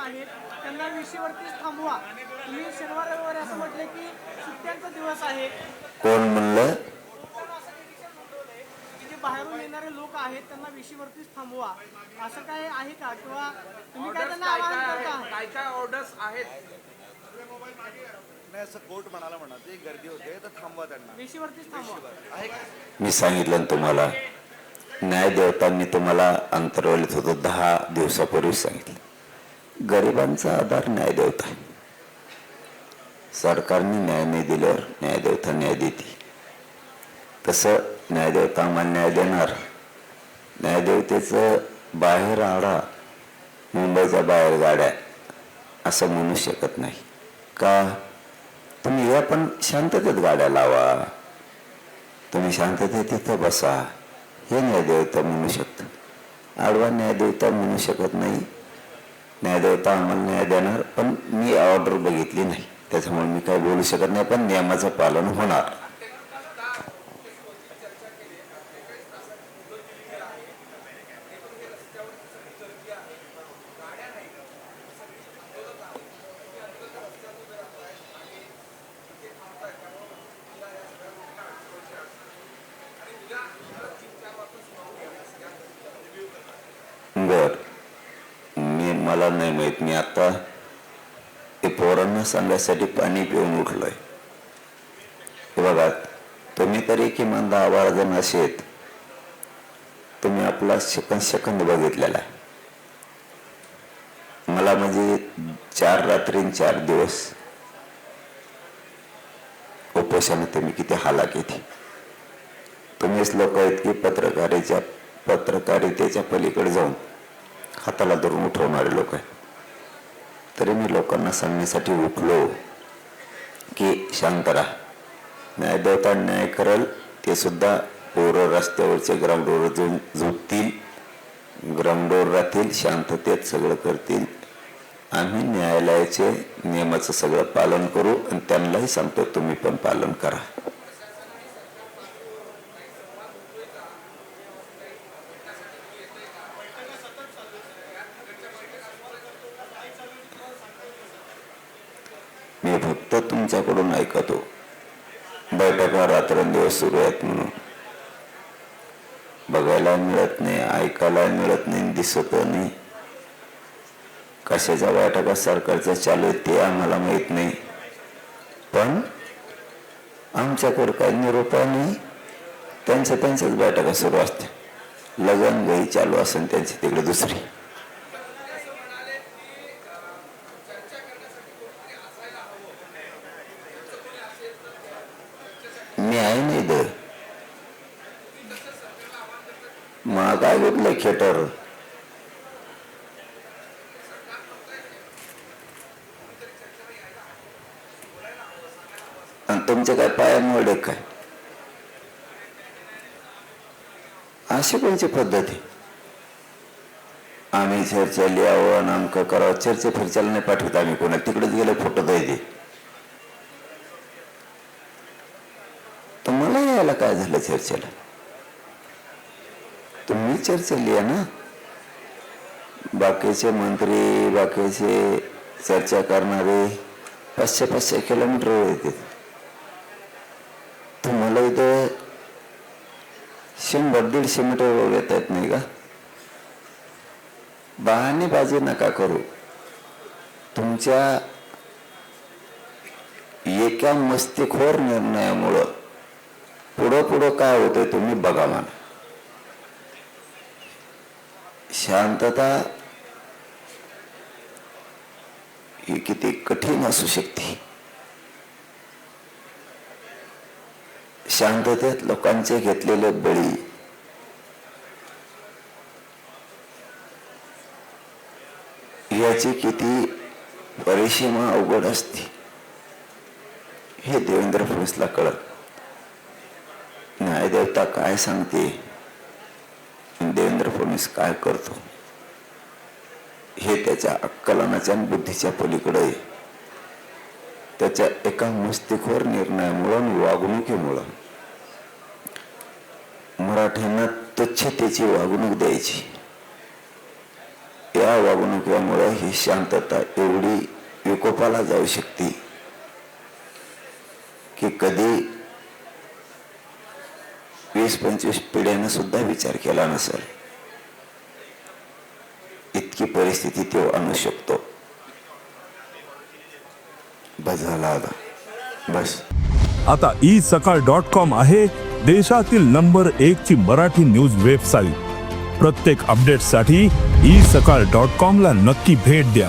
आहेत त्यांना विशीवरतीच थांबवा. तुम्ही शनिवार रविवारी असं म्हटले की सुट्ट्यांचा दिवस आहे. कोण म्हणलं? कोण असं निरीक्षण नोंदवलंय की जे बाहेरून येणारे लोक आहेत त्यांना विशीवरतीच थांबवा, असं काय आहे का? किंवा तुम्ही काय त्यांना आवाहन करता? काय काय ऑर्डर्स आहेत? नाही, असं कोर्ट म्हणाला ते गर्दी होते तर थांबवा त्यांना, विशीवरतीच थांबवा. आहे का? मी सांगितलं ना तुम्हाला, न्यायदेवतांनी तुम्हाला अंतरवलीत होतं 10 दिवसापूर्वी सांगितलं. गरिबांचा आधार न्यायदेवता आहे. सरकारने न्याय नाही दिल्यावर न्यायदेवता न्याय देते. तसं न्यायदेवता आम्हाला न्याय देणार. न्यायदेवतेचं बाहेर आडा, मुंबईच्या बाहेर गाड्या असं म्हणू शकत नाही का? तुम्ही या पण शांततेत गाड्या लावा, तुम्ही शांततेत तिथं बसा, हे न्यायदेवता म्हणू शकतं. आडवा न्यायदेवता म्हणू शकत नाही. न्यायदेवता आम्हाला न्याय देणार, पण मी ऑर्डर बघितली नाही त्याच्यामुळे मी काही बोलू शकत नाही. पण नियमाचं पालन होणार. बर, मला नाही माहित. मी आता ते पोरांना सांगायसाठी पाणी पिऊन उठलोय. हे बघा, तुम्ही तरी किमान 10-12 जण असेत, तुम्ही आपला सेकंद बघितलेला आहे. मला म्हणजे 4 रात्री 4 दिवस उपोषणात तुम्ही किती हालाक येते. तुम्हीच लोक आहेत की पत्रकारितेच्या पलीकडे जाऊन हाताला धरून उठवणारे लोक आहेत. तरी मी लोकांना सांगण्यासाठी उठलो की शांत राहा. न्यायदेवता न्याय करेल. ते सुद्धा पोरं रस्त्यावरचे ग्राउंडवर जाऊन झोपतील, ग्राउंडवर राहतील, शांततेत सगळं करतील. आम्ही न्यायालयाचे नियमाचं सगळं पालन करू आणि त्यांनाही सांगतो तुम्ही पण पालन करा. मी फक्त तुमच्याकडून ऐकतो. बैठका रात्रंदिवस सुरू आहेत म्हणून बघायला मिळत नाही, ऐकायला मिळत नाही, दिसत नाही. कशाच्या बैठका सरकारच्या चालू आहेत ते आम्हाला माहित नाही. पण आमच्याकडे काही निरोपा नाही. त्यांच्याच बैठका सुरू असते. लगन गई चालू असेल त्यांची तिकडे दुसरी. मी आहे नाही दर मग काय घेतलं खेटर. आणि तुमच्या काय पायांमुळे काय अशी कोणची पद्धती? आम्ही चर्चा लिहावं, नामकं करावं. चर्चा फिरचायला नाही पाठवत आम्ही कोणा. तिकडेच गेले फोटो द्यायचे. तुम्हाला यायला काय झालं चर्चेला? तुम्ही चर्चा लिहा ना. बाकीचे मंत्री, बाकीचे चर्चा करणारे 500-500 किलोमीटर येतात. तुम्हाला इथं 100-150 मीटर येता येत नाही का? बहाणेबाजी नका करू. तुमच्या एका मस्तीखोर निर्णयामुळं पुढं काय होतंय तुम्ही बघा. म्हणा शांतता ही किती कठीण असू शकते. शांततेत लोकांचे घेतलेले बळी, याची किती परिसीमा अवघड असते हे देवेंद्र फडणवीसला कळत. न्यायदेवता काय सांगते, देवेंद्र फडणवीस काय करतो हे त्याच्या अक्कलनाच्या आणि बुद्धीच्या पलीकडे आहे. त्याच्या एका मस्तिष्कवर निर्णयामुळं, वागणुकीमुळं मराठ्यांना तुच्छतेची वागणूक द्यायची. या त्या वागणुकीमुळे ही शांतता एवढी विकोपाला जाऊ शकते की कधी 20-25 पिढ्यानं सुद्धा विचार केला नसेल, इतकी परिस्थिती तो आणू शकतो. बस झाला आता, बस. आता isakal.com आहे देशातील नंबर 1 ची मराठी न्यूज वेबसाईट. प्रत्येक अपडेटसाठी isakal.com ला नक्की भेट द्या.